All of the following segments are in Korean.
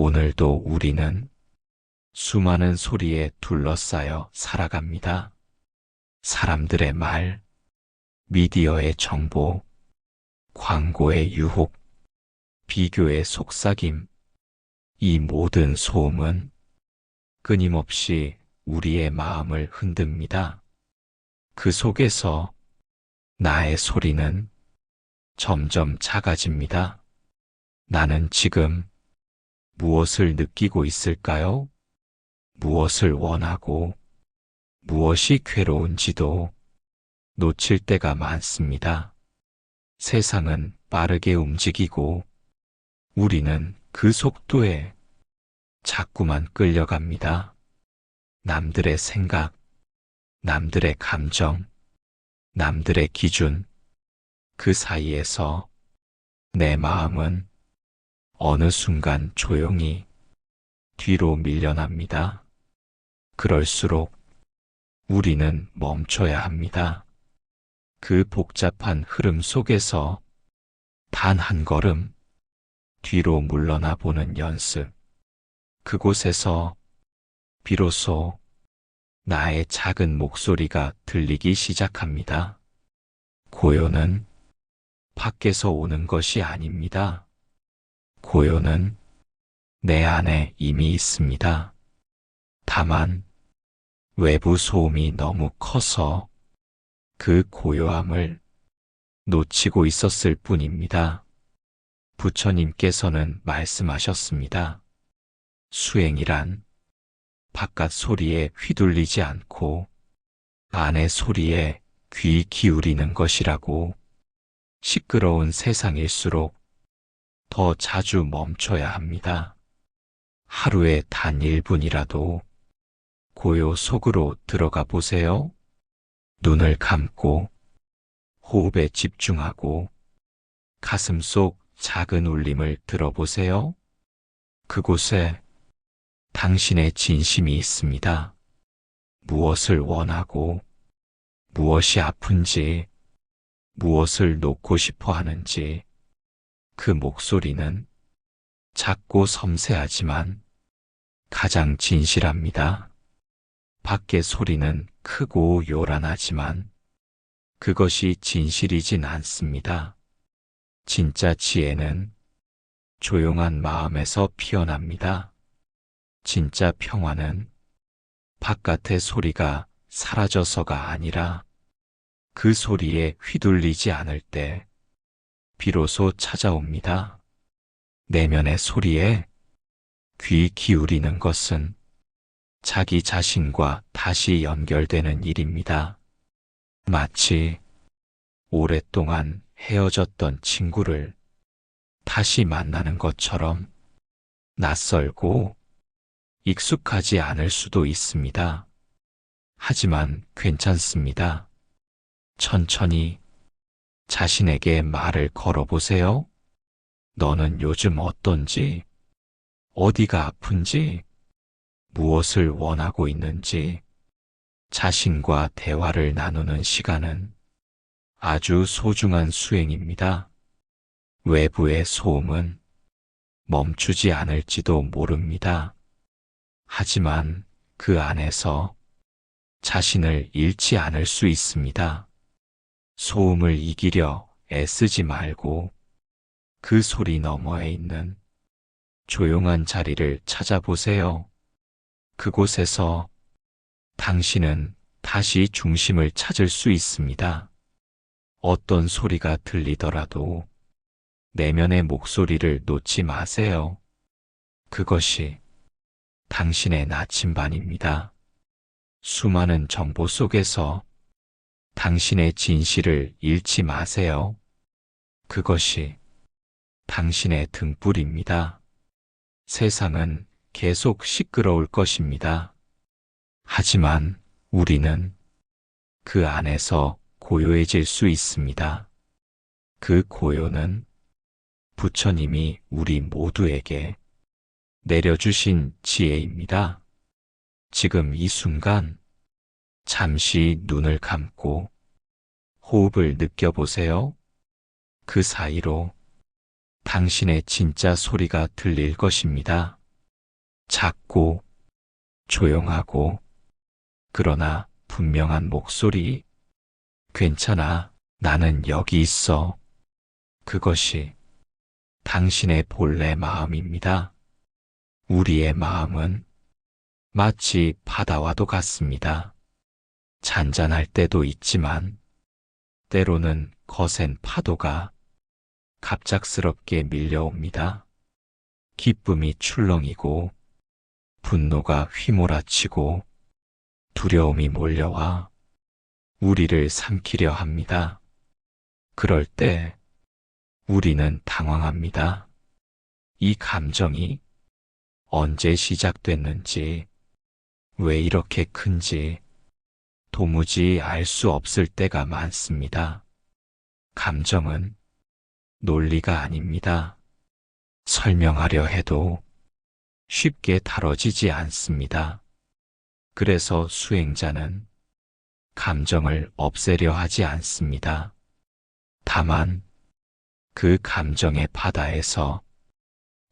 오늘도 우리는 수많은 소리에 둘러싸여 살아갑니다. 사람들의 말, 미디어의 정보, 광고의 유혹, 비교의 속삭임, 이 모든 소음은 끊임없이 우리의 마음을 흔듭니다. 그 속에서 나의 소리는 점점 작아집니다. 나는 지금 무엇을 느끼고 있을까요? 무엇을 원하고 무엇이 괴로운지도 놓칠 때가 많습니다. 세상은 빠르게 움직이고 우리는 그 속도에 자꾸만 끌려갑니다. 남들의 생각, 남들의 감정, 남들의 기준, 그 사이에서 내 마음은 어느 순간 조용히 뒤로 밀려납니다. 그럴수록 우리는 멈춰야 합니다. 그 복잡한 흐름 속에서 단 한 걸음 뒤로 물러나 보는 연습. 그곳에서 비로소 나의 작은 목소리가 들리기 시작합니다. 고요는 밖에서 오는 것이 아닙니다. 고요는 내 안에 이미 있습니다. 다만 외부 소음이 너무 커서 그 고요함을 놓치고 있었을 뿐입니다. 부처님께서는 말씀하셨습니다. 수행이란 바깥 소리에 휘둘리지 않고 안의 소리에 귀 기울이는 것이라고. 시끄러운 세상일수록 더 자주 멈춰야 합니다. 하루에 단 1분이라도 고요 속으로 들어가 보세요. 눈을 감고 호흡에 집중하고 가슴 속 작은 울림을 들어보세요. 그곳에 당신의 진심이 있습니다. 무엇을 원하고 무엇이 아픈지, 무엇을 놓고 싶어 하는지, 그 목소리는 작고 섬세하지만 가장 진실합니다. 밖의 소리는 크고 요란하지만 그것이 진실이진 않습니다. 진짜 지혜는 조용한 마음에서 피어납니다. 진짜 평화는 바깥의 소리가 사라져서가 아니라 그 소리에 휘둘리지 않을 때 비로소 찾아옵니다. 내면의 소리에 귀 기울이는 것은 자기 자신과 다시 연결되는 일입니다. 마치 오랫동안 헤어졌던 친구를 다시 만나는 것처럼 낯설고 익숙하지 않을 수도 있습니다. 하지만 괜찮습니다. 천천히 자신에게 말을 걸어보세요. 너는 요즘 어떤지, 어디가 아픈지, 무엇을 원하고 있는지. 자신과 대화를 나누는 시간은 아주 소중한 수행입니다. 외부의 소음은 멈추지 않을지도 모릅니다. 하지만 그 안에서 자신을 잃지 않을 수 있습니다. 소음을 이기려 애쓰지 말고 그 소리 너머에 있는 조용한 자리를 찾아보세요. 그곳에서 당신은 다시 중심을 찾을 수 있습니다. 어떤 소리가 들리더라도 내면의 목소리를 놓지 마세요. 그것이 당신의 나침반입니다. 수많은 정보 속에서 당신의 진실을 잃지 마세요. 그것이 당신의 등불입니다. 세상은 계속 시끄러울 것입니다. 하지만 우리는 그 안에서 고요해질 수 있습니다. 그 고요는 부처님이 우리 모두에게 내려주신 지혜입니다. 지금 이 순간 잠시 눈을 감고 호흡을 느껴보세요. 그 사이로 당신의 진짜 소리가 들릴 것입니다. 작고 조용하고 그러나 분명한 목소리. 괜찮아. 나는 여기 있어. 그것이 당신의 본래 마음입니다. 우리의 마음은 마치 바다와도 같습니다. 잔잔할 때도 있지만 때로는 거센 파도가 갑작스럽게 밀려옵니다. 기쁨이 출렁이고 분노가 휘몰아치고 두려움이 몰려와 우리를 삼키려 합니다. 그럴 때 우리는 당황합니다. 이 감정이 언제 시작됐는지, 왜 이렇게 큰지 도무지 알 수 없을 때가 많습니다. 감정은 논리가 아닙니다. 설명하려 해도 쉽게 다뤄지지 않습니다. 그래서 수행자는 감정을 없애려 하지 않습니다. 다만 그 감정의 바다에서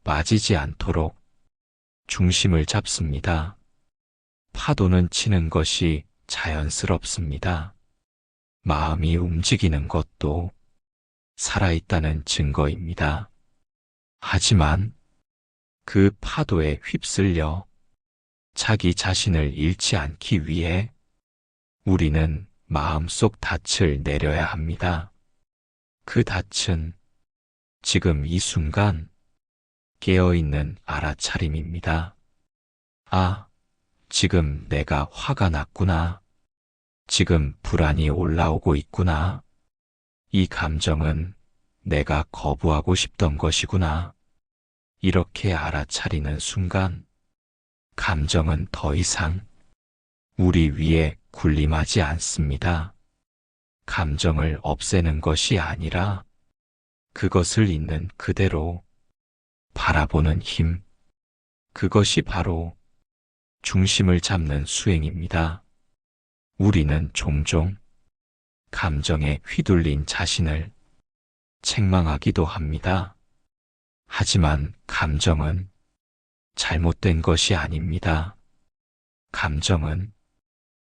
빠지지 않도록 중심을 잡습니다. 파도는 치는 것이 자연스럽습니다. 마음이 움직이는 것도 살아있다는 증거입니다. 하지만 그 파도에 휩쓸려 자기 자신을 잃지 않기 위해 우리는 마음속 닻을 내려야 합니다. 그 닻은 지금 이 순간 깨어있는 알아차림입니다. 아, 지금 내가 화가 났구나. 지금 불안이 올라오고 있구나. 이 감정은 내가 거부하고 싶던 것이구나. 이렇게 알아차리는 순간 감정은 더 이상 우리 위에 군림하지 않습니다. 감정을 없애는 것이 아니라 그것을 있는 그대로 바라보는 힘, 그것이 바로 중심을 잡는 수행입니다. 우리는 종종 감정에 휘둘린 자신을 책망하기도 합니다. 하지만 감정은 잘못된 것이 아닙니다. 감정은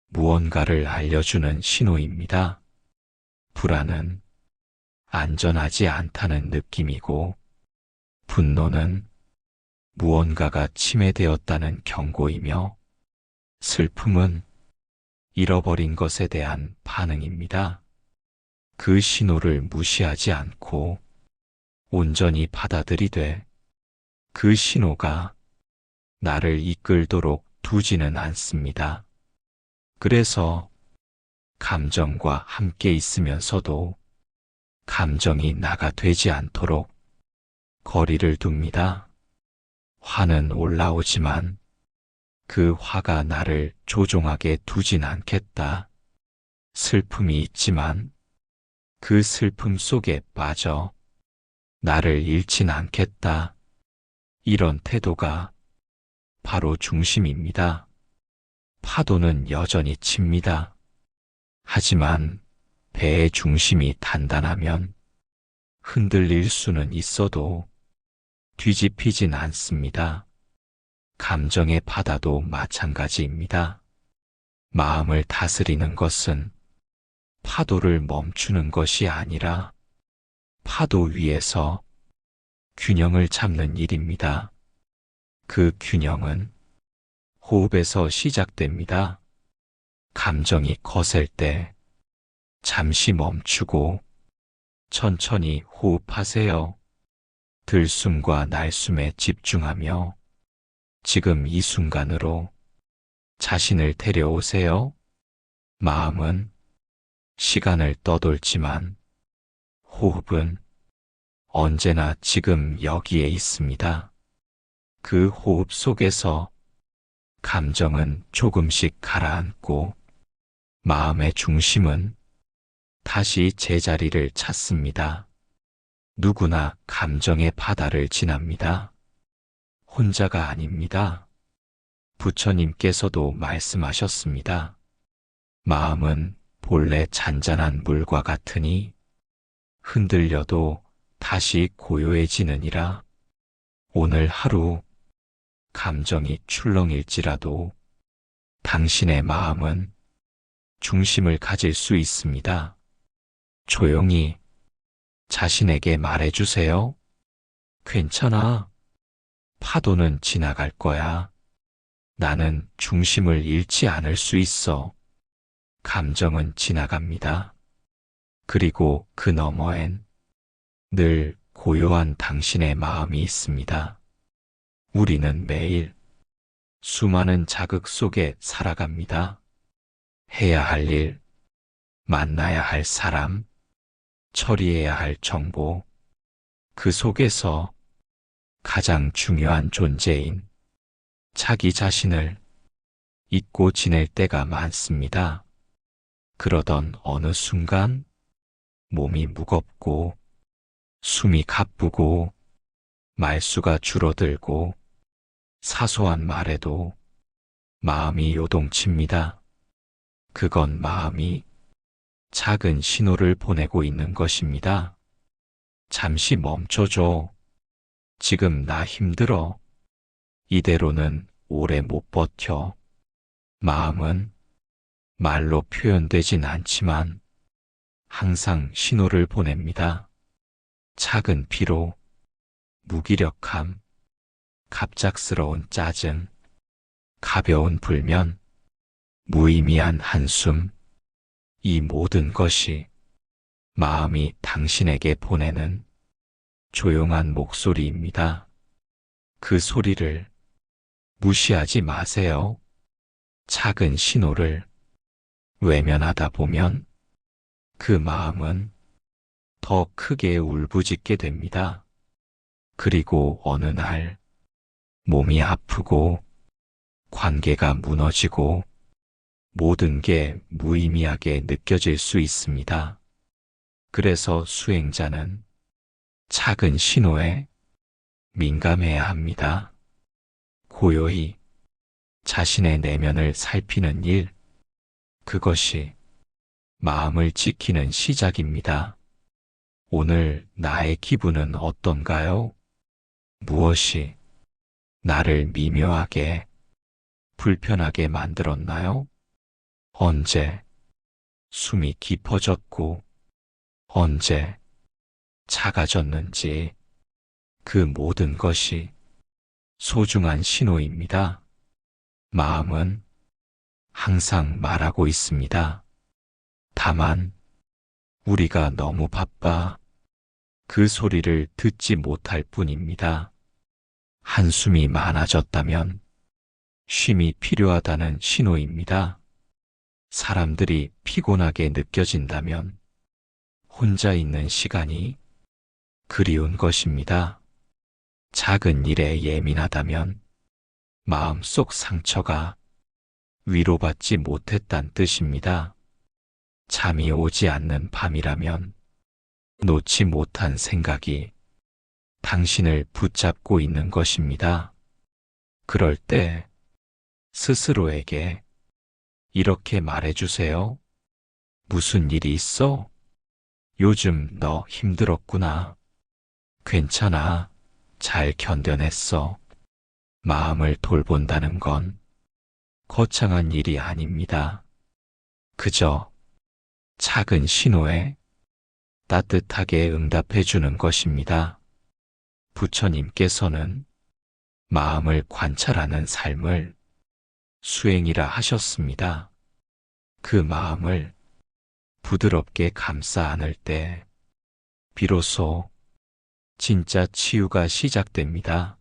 무언가를 알려주는 신호입니다. 불안은 안전하지 않다는 느낌이고, 분노는 무언가가 침해되었다는 경고이며, 슬픔은 잃어버린 것에 대한 반응입니다. 그 신호를 무시하지 않고 온전히 받아들이되 그 신호가 나를 이끌도록 두지는 않습니다. 그래서 감정과 함께 있으면서도 감정이 나가 되지 않도록 거리를 둡니다. 화는 올라오지만 그 화가 나를 조종하게 두진 않겠다. 슬픔이 있지만 그 슬픔 속에 빠져 나를 잃진 않겠다. 이런 태도가 바로 중심입니다. 파도는 여전히 칩니다. 하지만 배의 중심이 단단하면 흔들릴 수는 있어도 뒤집히진 않습니다. 감정의 바다도 마찬가지입니다. 마음을 다스리는 것은 파도를 멈추는 것이 아니라 파도 위에서 균형을 잡는 일입니다. 그 균형은 호흡에서 시작됩니다. 감정이 거셀 때 잠시 멈추고 천천히 호흡하세요. 들숨과 날숨에 집중하며 지금 이 순간으로 자신을 데려오세요. 마음은 시간을 떠돌지만 호흡은 언제나 지금 여기에 있습니다. 그 호흡 속에서 감정은 조금씩 가라앉고 마음의 중심은 다시 제자리를 찾습니다. 누구나 감정의 바다를 지납니다. 혼자가 아닙니다. 부처님께서도 말씀하셨습니다. 마음은 본래 잔잔한 물과 같으니 흔들려도 다시 고요해지느니라. 오늘 하루 감정이 출렁일지라도 당신의 마음은 중심을 가질 수 있습니다. 조용히 자신에게 말해주세요. 괜찮아. 파도는 지나갈 거야. 나는 중심을 잃지 않을 수 있어. 감정은 지나갑니다. 그리고 그 너머엔 늘 고요한 당신의 마음이 있습니다. 우리는 매일 수많은 자극 속에 살아갑니다. 해야 할 일, 만나야 할 사람, 처리해야 할 정보, 그 속에서 가장 중요한 존재인 자기 자신을 잊고 지낼 때가 많습니다. 그러던 어느 순간 몸이 무겁고 숨이 가쁘고 말수가 줄어들고 사소한 말에도 마음이 요동칩니다. 그건 마음이 작은 신호를 보내고 있는 것입니다. 잠시 멈춰줘. 지금 나 힘들어. 이대로는 오래 못 버텨. 마음은 말로 표현되진 않지만 항상 신호를 보냅니다. 작은 피로, 무기력함, 갑작스러운 짜증, 가벼운 불면, 무의미한 한숨, 이 모든 것이 마음이 당신에게 보내는 조용한 목소리입니다. 그 소리를 무시하지 마세요. 작은 신호를 외면하다 보면 그 마음은 더 크게 울부짖게 됩니다. 그리고 어느 날 몸이 아프고 관계가 무너지고 모든 게 무의미하게 느껴질 수 있습니다. 그래서 수행자는 작은 신호에 민감해야 합니다. 고요히 자신의 내면을 살피는 일, 그것이 마음을 지키는 시작입니다. 오늘 나의 기분은 어떤가요? 무엇이 나를 미묘하게, 불편하게 만들었나요? 언제 숨이 깊어졌고 언제 작아졌는지 그 모든 것이 소중한 신호입니다. 마음은 항상 말하고 있습니다. 다만 우리가 너무 바빠 그 소리를 듣지 못할 뿐입니다. 한숨이 많아졌다면 쉼이 필요하다는 신호입니다. 사람들이 피곤하게 느껴진다면 혼자 있는 시간이 그리운 것입니다. 작은 일에 예민하다면 마음속 상처가 위로받지 못했단 뜻입니다. 잠이 오지 않는 밤이라면 놓지 못한 생각이 당신을 붙잡고 있는 것입니다. 그럴 때 스스로에게 이렇게 말해주세요. 무슨 일이 있어? 요즘 너 힘들었구나. 괜찮아. 잘 견뎌냈어. 마음을 돌본다는 건 거창한 일이 아닙니다. 그저 작은 신호에 따뜻하게 응답해 주는 것입니다. 부처님께서는 마음을 관찰하는 삶을 수행이라 하셨습니다. 그 마음을 부드럽게 감싸 안을 때 비로소 진짜 치유가 시작됩니다.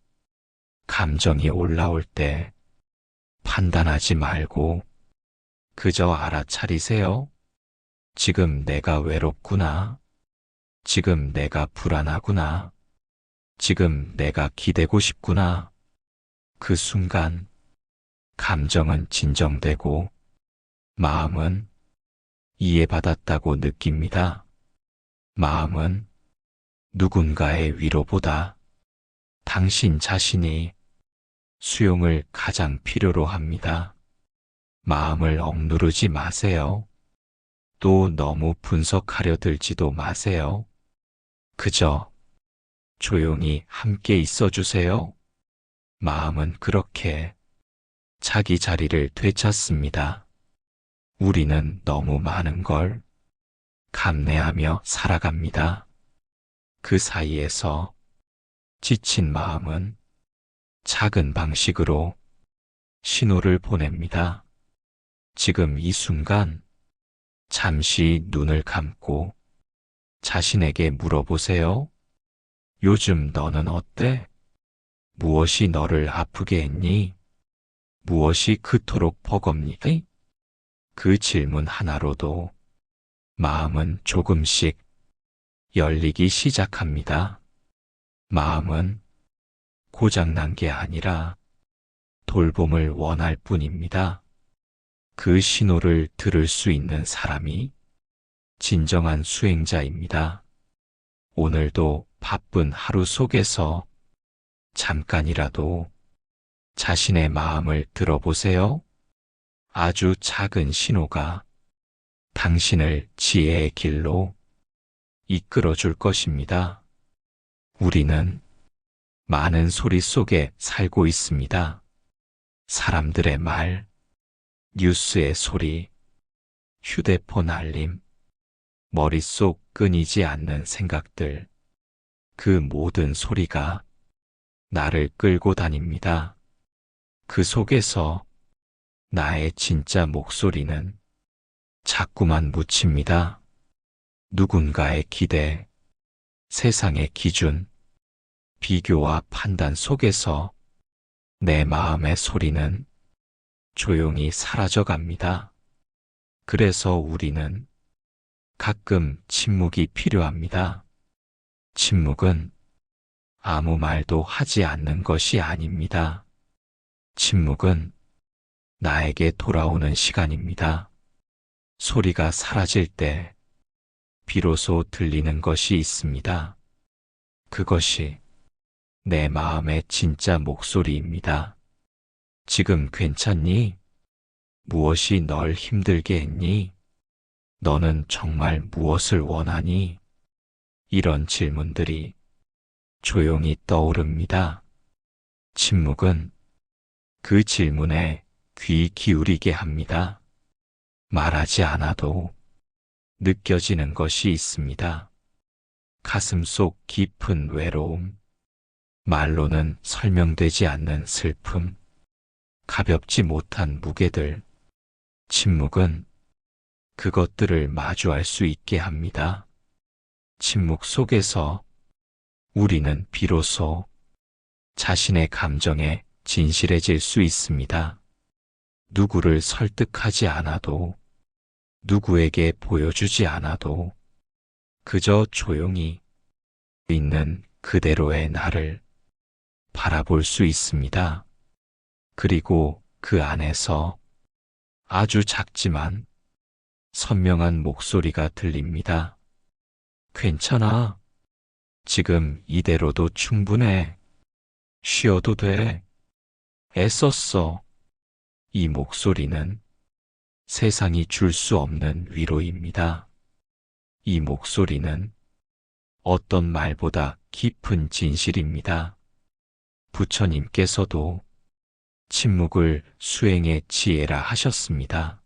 감정이 올라올 때 판단하지 말고 그저 알아차리세요. 지금 내가 외롭구나. 지금 내가 불안하구나. 지금 내가 기대고 싶구나. 그 순간 감정은 진정되고 마음은 이해받았다고 느낍니다. 마음은 누군가의 위로보다 당신 자신이 수용을 가장 필요로 합니다. 마음을 억누르지 마세요. 또 너무 분석하려 들지도 마세요. 그저 조용히 함께 있어 주세요. 마음은 그렇게 자기 자리를 되찾습니다. 우리는 너무 많은 걸 감내하며 살아갑니다. 그 사이에서 지친 마음은 작은 방식으로 신호를 보냅니다. 지금 이 순간 잠시 눈을 감고 자신에게 물어보세요. 요즘 너는 어때? 무엇이 너를 아프게 했니? 무엇이 그토록 버겁니? 그 질문 하나로도 마음은 조금씩 열리기 시작합니다. 마음은 고장난 게 아니라 돌봄을 원할 뿐입니다. 그 신호를 들을 수 있는 사람이 진정한 수행자입니다. 오늘도 바쁜 하루 속에서 잠깐이라도 자신의 마음을 들어보세요. 아주 작은 신호가 당신을 지혜의 길로 이끌어 줄 것입니다. 우리는 많은 소리 속에 살고 있습니다. 사람들의 말, 뉴스의 소리, 휴대폰 알림, 머릿속 끊이지 않는 생각들, 그 모든 소리가 나를 끌고 다닙니다. 그 속에서 나의 진짜 목소리는 자꾸만 묻힙니다. 누군가의 기대, 세상의 기준, 비교와 판단 속에서 내 마음의 소리는 조용히 사라져 갑니다. 그래서 우리는 가끔 침묵이 필요합니다. 침묵은 아무 말도 하지 않는 것이 아닙니다. 침묵은 나에게 돌아오는 시간입니다. 소리가 사라질 때 비로소 들리는 것이 있습니다. 그것이 내 마음의 진짜 목소리입니다. 지금 괜찮니? 무엇이 널 힘들게 했니? 너는 정말 무엇을 원하니? 이런 질문들이 조용히 떠오릅니다. 침묵은 그 질문에 귀 기울이게 합니다. 말하지 않아도 느껴지는 것이 있습니다. 가슴 속 깊은 외로움, 말로는 설명되지 않는 슬픔, 가볍지 못한 무게들, 침묵은 그것들을 마주할 수 있게 합니다. 침묵 속에서 우리는 비로소 자신의 감정에 진실해질 수 있습니다. 누구를 설득하지 않아도, 누구에게 보여주지 않아도 그저 조용히 있는 그대로의 나를 바라볼 수 있습니다. 그리고 그 안에서 아주 작지만 선명한 목소리가 들립니다. 괜찮아. 지금 이대로도 충분해. 쉬어도 돼. 애썼어. 이 목소리는 세상이 줄 수 없는 위로입니다. 이 목소리는 어떤 말보다 깊은 진실입니다. 부처님께서도 침묵을 수행의 지혜라 하셨습니다.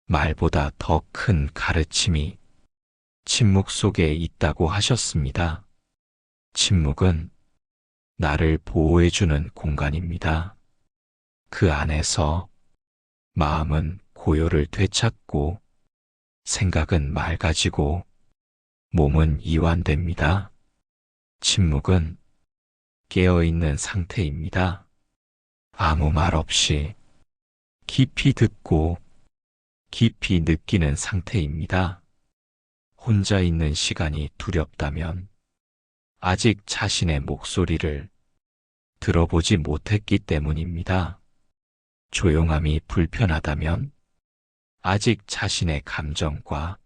말보다 더 큰 가르침이 침묵 속에 있다고 하셨습니다. 침묵은 나를 보호해주는 공간입니다. 그 안에서 마음은 고요를 되찾고 생각은 맑아지고 몸은 이완됩니다. 침묵은 깨어있는 상태입니다. 아무 말 없이 깊이 듣고 깊이 느끼는 상태입니다. 혼자 있는 시간이 두렵다면 아직 자신의 목소리를 들어보지 못했기 때문입니다. 조용함이 불편하다면 아직 자신의 감정과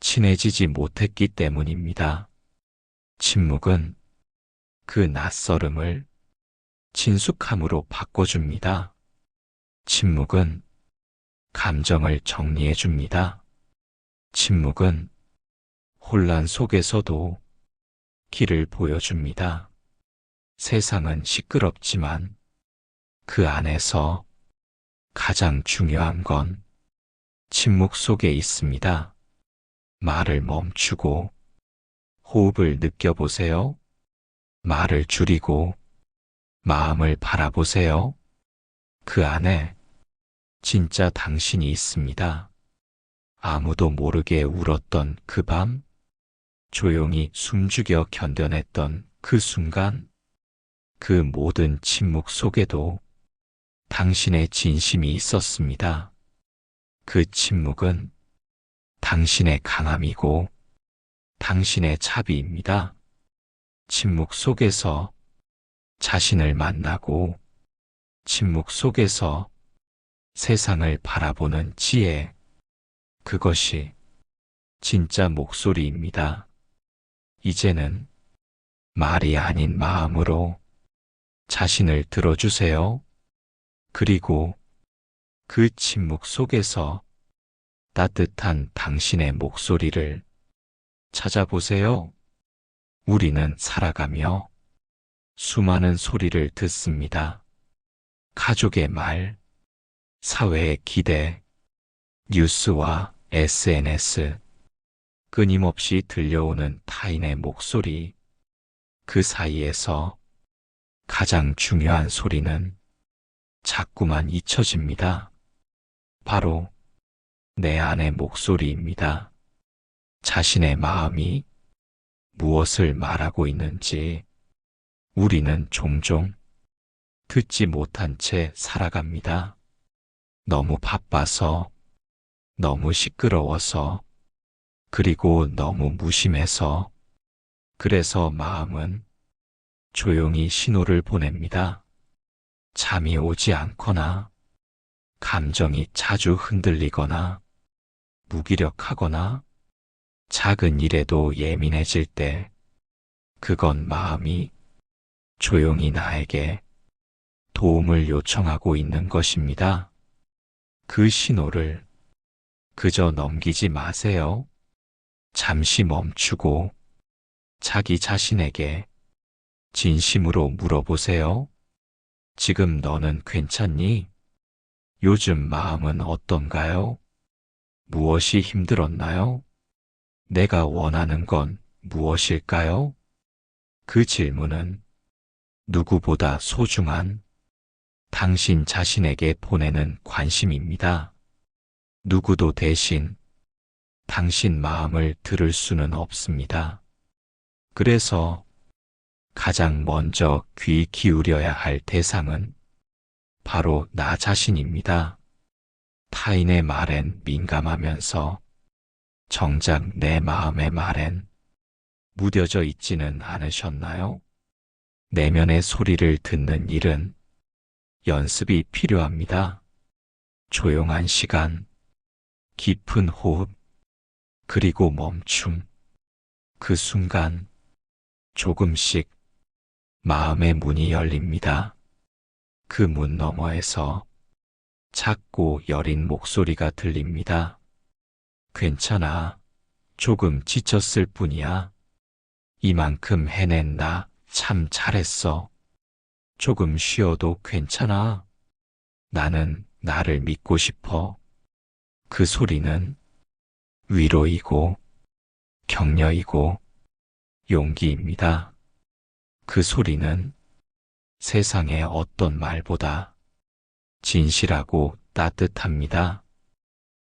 친해지지 못했기 때문입니다. 침묵은 그 낯설음을 친숙함으로 바꿔줍니다. 침묵은 감정을 정리해줍니다. 침묵은 혼란 속에서도 길을 보여줍니다. 세상은 시끄럽지만 그 안에서 가장 중요한 건 침묵 속에 있습니다. 말을 멈추고 호흡을 느껴보세요. 말을 줄이고 마음을 바라보세요. 그 안에 진짜 당신이 있습니다. 아무도 모르게 울었던 그 밤, 조용히 숨죽여 견뎌냈던 그 순간, 그 모든 침묵 속에도 당신의 진심이 있었습니다. 그 침묵은 당신의 강함이고 당신의 자비입니다. 침묵 속에서 자신을 만나고 침묵 속에서 세상을 바라보는 지혜, 그것이 진짜 목소리입니다. 이제는 말이 아닌 마음으로 자신을 들어주세요. 그리고 그 침묵 속에서 따뜻한 당신의 목소리를 찾아보세요. 우리는 살아가며 수많은 소리를 듣습니다. 가족의 말, 사회의 기대, 뉴스와 SNS, 끊임없이 들려오는 타인의 목소리, 그 사이에서 가장 중요한 소리는 자꾸만 잊혀집니다. 바로 내 안의 목소리입니다. 자신의 마음이 무엇을 말하고 있는지 우리는 종종 듣지 못한 채 살아갑니다. 너무 바빠서, 너무 시끄러워서, 그리고 너무 무심해서, 그래서 마음은 조용히 신호를 보냅니다. 잠이 오지 않거나, 감정이 자주 흔들리거나, 무기력하거나, 작은 일에도 예민해질 때, 그건 마음이 조용히 나에게 도움을 요청하고 있는 것입니다. 그 신호를 그저 넘기지 마세요. 잠시 멈추고 자기 자신에게 진심으로 물어보세요. 지금 너는 괜찮니? 요즘 마음은 어떤가요? 무엇이 힘들었나요? 내가 원하는 건 무엇일까요? 그 질문은 누구보다 소중한 당신 자신에게 보내는 관심입니다. 누구도 대신 당신 마음을 들을 수는 없습니다. 그래서 가장 먼저 귀 기울여야 할 대상은 바로 나 자신입니다. 타인의 말엔 민감하면서 정작 내 마음의 말엔 무뎌져 있지는 않으셨나요? 내면의 소리를 듣는 일은 연습이 필요합니다. 조용한 시간, 깊은 호흡, 그리고 멈춤. 그 순간 조금씩 마음의 문이 열립니다. 그 문 너머에서 작고 여린 목소리가 들립니다. 괜찮아. 조금 지쳤을 뿐이야. 이만큼 해낸 나 참 잘했어. 조금 쉬어도 괜찮아. 나는 나를 믿고 싶어. 그 소리는 위로이고 격려이고 용기입니다. 그 소리는 세상의 어떤 말보다 진실하고 따뜻합니다.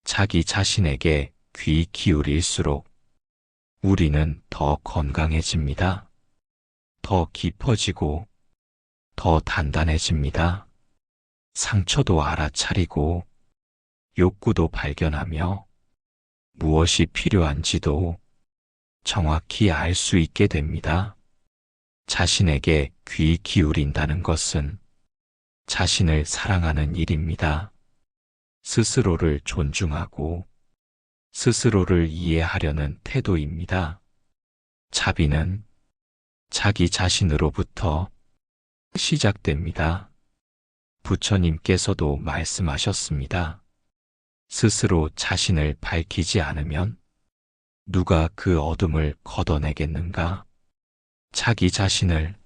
자기 자신에게 귀 기울일수록 우리는 더 건강해집니다. 더 깊어지고 더 단단해집니다. 상처도 알아차리고 욕구도 발견하며 무엇이 필요한지도 정확히 알 수 있게 됩니다. 자신에게 귀 기울인다는 것은 자신을 사랑하는 일입니다. 스스로를 존중하고 스스로를 이해하려는 태도입니다. 자비는 자기 자신으로부터 시작됩니다. 부처님께서도 말씀하셨습니다. 스스로 자신을 밝히지 않으면 누가 그 어둠을 걷어내겠는가? 자기 자신을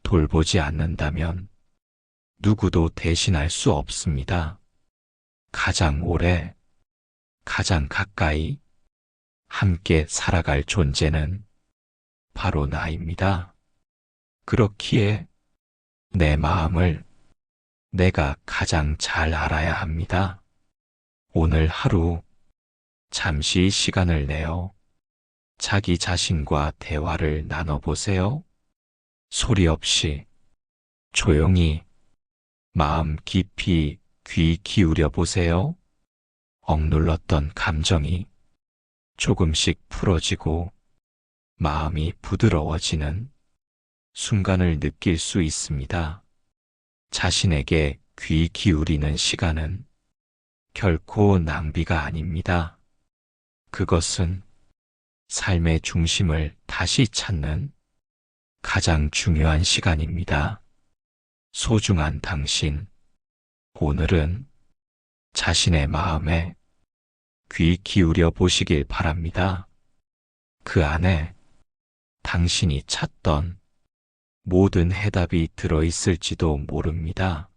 돌보지 않는다면 누구도 대신할 수 없습니다. 가장 오래, 가장 가까이 함께 살아갈 존재는 바로 나입니다. 그렇기에 내 마음을 내가 가장 잘 알아야 합니다. 오늘 하루 잠시 시간을 내어 자기 자신과 대화를 나눠보세요. 소리 없이 조용히 마음 깊이 귀 기울여 보세요. 억눌렀던 감정이 조금씩 풀어지고 마음이 부드러워지는 순간을 느낄 수 있습니다. 자신에게 귀 기울이는 시간은 결코 낭비가 아닙니다. 그것은 삶의 중심을 다시 찾는 가장 중요한 시간입니다. 소중한 당신, 오늘은 자신의 마음에 귀 기울여 보시길 바랍니다. 그 안에 당신이 찾던 모든 해답이 들어있을지도 모릅니다.